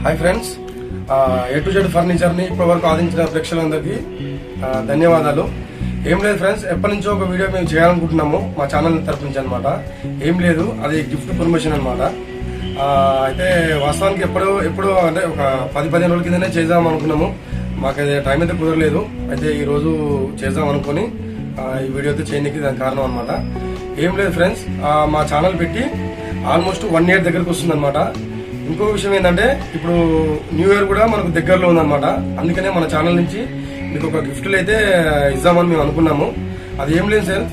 Hi friends, A2Z ఫర్నిచర్ని ఇప్పటివరకు ఆదించిన ప్రేక్షకులందరికీ ధన్యవాదాలు. ఏం లేదు ఫ్రెండ్స్, ఎప్పటి నుంచో ఒక వీడియో మేము చేయాలనుకుంటున్నాము మా ఛానల్ తరపు నుంచి అనమాట. ఏం లేదు, అది గిఫ్ట్ ప్రమోషన్ అనమాట. అయితే వాస్తవానికి ఎప్పుడో అంటే ఒక 10-15 రోజుల కిందనే చేద్దాం అనుకున్నాము. మాకు అయితే టైం అయితే కుదరలేదు. అయితే ఈరోజు చేద్దాం అనుకుని ఈ వీడియో అయితే చేయడానికి దాని కారణం అనమాట. ఏం లేదు ఫ్రెండ్స్, మా ఛానల్ పెట్టి ఆల్మోస్ట్ 1 year దగ్గరకు వస్తుంది అనమాట. ఇంకో విషయం ఏంటంటే, ఇప్పుడు న్యూ ఇయర్ కూడా మనకు దగ్గరలో ఉందన్నమాట. అందుకనే మన ఛానల్ నుంచి మీకు ఒక గిఫ్ట్లు అయితే ఇద్దామని మేము అనుకున్నాము. అది ఏం లేదు సార్,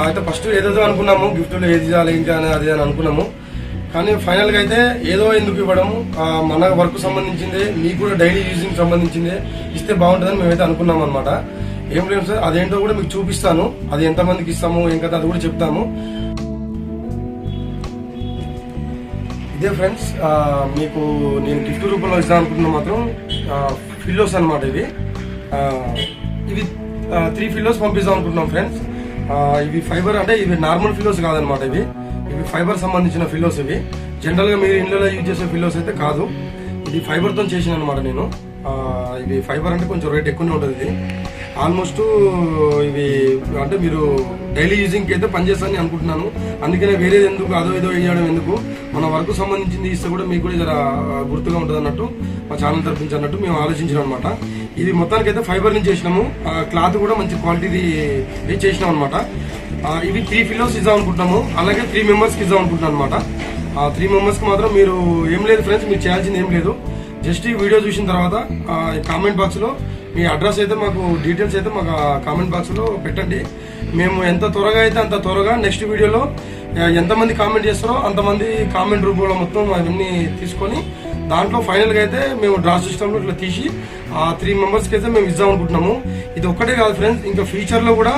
అయితే ఫస్ట్ ఏదేదో అనుకున్నాము, గిఫ్ట్లు ఏది ఇవ్వాలి ఇంకా అది అని అనుకున్నాము. కానీ ఫైనల్గా అయితే ఏదో ఎందుకు ఇవ్వడము, మన వర్క్ సంబంధించిందే, మీకు కూడా డైలీ యూజింగ్ సంబంధించిందే ఇస్తే బాగుంటుందని మేమైతే అనుకున్నాం అనమాట. ఏం లేదు సార్, అదేంటో కూడా మీకు చూపిస్తాను. అది ఎంతమందికి ఇస్తాము ఏం కదా అది కూడా చెప్తాము. ఇదే ఫ్రెండ్స్, మీకు నేను గిఫ్ట్ రూపంలో ఇద్దాం అనుకుంటున్నా మాత్రం ఫిల్లోస్ అనమాట. ఇవి 3 ఫిల్లోస్ పంపిద్దాం అనుకుంటున్నాం ఫ్రెండ్స్. ఇవి ఫైబర్, అంటే ఇవి నార్మల్ ఫిల్లోస్ కాదనమాట. ఇవి ఫైబర్ సంబంధించిన ఫిల్లోస్. ఇవి జనరల్ గా మీరు ఇంట్లో యూజ్ చేసే ఫిల్లోస్ అయితే కాదు. ఇది ఫైబర్ తో చేసిన అనమాట నేను. ఇవి ఫైబర్ అంటే కొంచెం రేట్ ఎక్కువనే ఉంటుంది. ఇది ఆల్మోస్ట్ ఇవి అంటే మీరు డైలీ యూజింగ్ కి అయితే పనిచేస్తానని అనుకుంటున్నాను. అందుకనే వేరేది ఎందుకు, అదో ఇదో వేయడం ఎందుకు, మన వర్క్ సంబంధించింది ఇస్తే కూడా మీకు కూడా జర గుర్తుగా ఉంటుంది అన్నట్టు, మా ఛానల్ తరపించి అన్నట్టు మేము ఆలోచించాం అనమాట. ఇది మొత్తానికి అయితే ఫైబర్ నుంచి చేసినాము. క్లాత్ కూడా మంచి క్వాలిటీది చేసినాం అనమాట. ఇవి 3 ఫిల్లోస్ ఇద్దాం అనుకుంటున్నాము. అలాగే 3 మెంబర్స్ కి ఇద్దాం అనుకుంటున్నాను అనమాట. 3 మెంబర్స్ కి మాత్రం మీరు ఏం లేదు ఫ్రెండ్స్, మీరు చేయాల్సింది ఏం లేదు. జస్ట్ ఈ వీడియో చూసిన తర్వాత కామెంట్ బాక్స్ లో మీ అడ్రస్ అయితే, మాకు డీటెయిల్స్ అయితే మాకు కామెంట్ బాక్స్ లో పెట్టండి. మేము ఎంత త్వరగా అయితే అంత త్వరగా నెక్స్ట్ వీడియోలో ఎంతమంది కామెంట్ చేస్తారో అంతమంది కామెంట్ రూపంలో మొత్తం అవన్నీ తీసుకొని దాంట్లో ఫైనల్గా అయితే మేము డ్రా సిస్టంలో ఇట్లా తీసి 3 మెంబర్స్కి అయితే మేము ఇద్దాం అనుకుంటున్నాము. ఇది ఒక్కటే కాదు ఫ్రెండ్స్, ఇంకా ఫ్యూచర్లో కూడా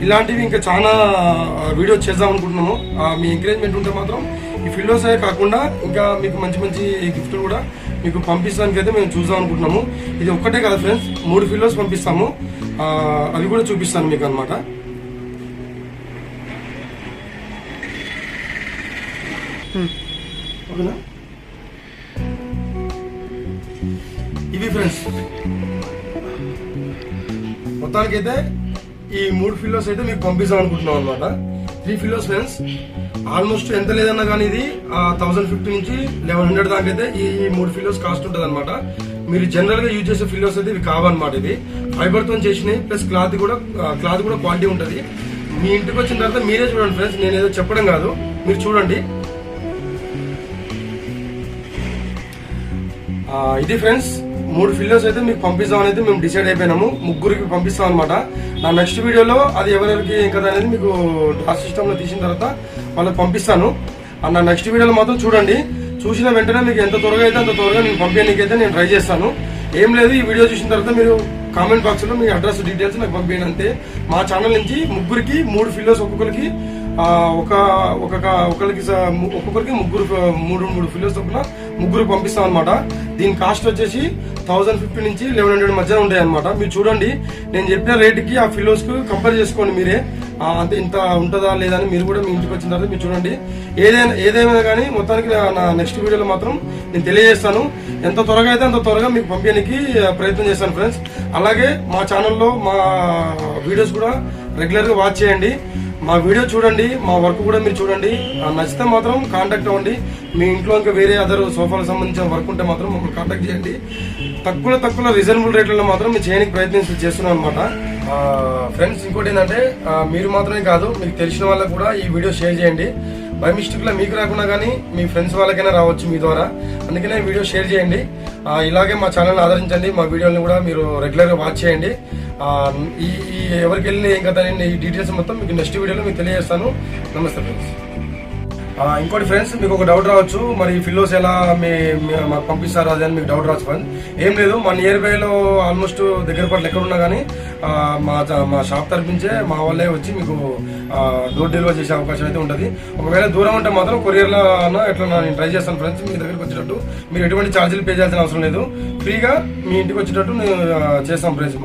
ఇలాంటివి ఇంకా చాలా వీడియో చేద్దాం అనుకుంటున్నాము. మీ ఎంకరేజ్మెంట్ ఉంటే మాత్రం ఈ ఫిల్లోస్ అయ్యే కాకుండా ఇంకా మీకు మంచి మంచి గిఫ్ట్లు కూడా మీకు పంపించడానికి అయితే మేము చూద్దాం అనుకుంటున్నాము. ఇది ఒక్కటే కాదు ఫ్రెండ్స్, 3 ఫిల్లోస్ పంపిస్తాము. అవి కూడా చూపిస్తాను మీకు అనమాట. ఓకేనా, ఇవి ఫ్రెండ్స్ మొత్తానికైతే ఈ 3 ఫిల్లోస్ అయితే మీకు పంపిస్తాం అనుకుంటున్నాం అనమాట. 3 ఫిల్లోస్ ఫ్రెండ్స్ ఆల్మోస్ట్ ఎంత లేదన్నా కానీ ఇది 1050 నుంచి 1100 దాకా అయితే ఈ 3 ఫిల్లోస్ కాస్ట్ ఉంటుంది అనమాట. మీరు జనరల్ గా యూజ్ చేసే ఫిల్లోస్ అయితే ఇవి కావన్నమాట. ఇది ఫైబర్ తో చేసినాయి, ప్లస్ క్లాత్ కూడా క్వాలిటీ ఉంటుంది. మీ ఇంటికి వచ్చిన తర్వాత మీరే చూడండి ఫ్రెండ్స్, నేను ఏదో చెప్పడం కాదు, మీరు చూడండి. ఇది ఫ్రెండ్స్ 3 ఫిల్లోస్ అయితే మీకు పంపిస్తాం అనేది మేము డిసైడ్ అయిపోయినాము. 3కి పంపిస్తాం అనమాట. నా నెక్స్ట్ వీడియోలో అది ఎవరికి ఏం కదా అనేది మీకు డ్రా సిస్టమ్ లో తీసిన తర్వాత వాళ్ళకి పంపిస్తాను. నా నెక్స్ట్ వీడియోలో మాత్రం చూడండి. చూసిన వెంటనే మీకు ఎంత త్వరగా అయితే అంత త్వరగా నేను పంపించడానికి అయితే నేను ట్రై చేస్తాను. ఏం లేదు, ఈ వీడియో చూసిన తర్వాత మీరు కామెంట్ బాక్స్ లో మీ అడ్రస్ డీటెయిల్స్ నాకు పంపించండి అంతే. మా ఛానల్ నుంచి 3కి 3 ఫిల్లోస్ ఒక్కొక్కరికి ఒక్కొక్కరికి 3 ఫిల్లోస్ చొప్పున 3 పంపిస్తాం అనమాట. దీని కాస్ట్ వచ్చేసి 1050 నుంచి 1100 మధ్య ఉంటాయి అనమాట. మీరు చూడండి, నేను చెప్పిన రేటుకి ఆ ఫిల్లోస్ కు కంపేర్ చేసుకోండి మీరే. అంటే ఇంత ఉంటుందా లేదా అని మీరు కూడా మీ ఇంటికి వచ్చిన తర్వాత మీరు చూడండి. ఏదేమైనా కానీ మొత్తానికి నా నెక్స్ట్ వీడియోలో మాత్రం నేను తెలియజేస్తాను. ఎంత త్వరగా అయితే అంత త్వరగా మీకు పంపించడానికి ప్రయత్నం చేస్తాను ఫ్రెండ్స్. అలాగే మా ఛానల్లో మా వీడియోస్ కూడా రెగ్యులర్ గా వాచ్ చేయండి. మా వీడియో చూడండి, మా వర్క్ కూడా మీరు చూడండి. నచ్చితే మాత్రం కాంటాక్ట్ అవ్వండి. మీ ఇంట్లో ఇంకా వేరే అదర్ సోఫాలకు సంబంధించిన వర్క్ ఉంటే మాత్రం మమ్మల్ని కాంటాక్ట్ చేయండి. తక్కువ రీజనబుల్ రేట్లలో మాత్రం మీరు చేయడానికి ప్రయత్నం చేస్తున్నాం అనమాట. ఫ్రెండ్స్ ఇంకోటి ఏంటంటే, మీరు మాత్రమే కాదు, మీకు తెలిసిన వాళ్ళకు కూడా ఈ వీడియో షేర్ చేయండి. బై మిస్టేక్ లో మీకు రాకుండా కానీ మీ ఫ్రెండ్స్ వాళ్ళకైనా రావచ్చు మీ ద్వారా. అందుకనే వీడియో షేర్ చేయండి. ఇలాగే మా ఛానల్ ఆదరించండి. మా వీడియోని కూడా మీరు రెగ్యులర్ గా వాచ్ చేయండి. ఈ ఎవరికి వెళ్ళిన ఏం కదా ఈ డీటెయిల్స్ మొత్తం మీకు నెక్స్ట్ వీడియోలో మీకు తెలియజేస్తాను. నమస్తే ఫ్రెండ్స్. ఇంకోటి ఫ్రెండ్స్, మీకు ఒక డౌట్ రావచ్చు, మరి ఫిల్లోస్ ఎలా మాకు పంపిస్తారు అది అని మీకు డౌట్ రావచ్చు ఫ్రెండ్స్. ఏం లేదు, మా నియర్ బై లో ఆల్మోస్ట్ దగ్గర పట్ల ఎక్కడ ఉన్నా కానీ మా షాప్ తరపించే మా వాళ్ళే వచ్చి మీకు డోర్ డెలివరీ చేసే అవకాశం అయితే ఉంటుంది. ఒకవేళ దూరం ఉంటే మాత్రం కొరియర్లో ఎట్లా నేను ట్రై చేస్తాను ఫ్రెండ్స్. మీ దగ్గరికి వచ్చేటట్టు మీరు ఎటువంటి ఛార్జీలు పే చేయాల్సిన అవసరం లేదు. ఫ్రీగా మీ ఇంటికి వచ్చేటట్టు నేను చేస్తాం ఫ్రెండ్స్.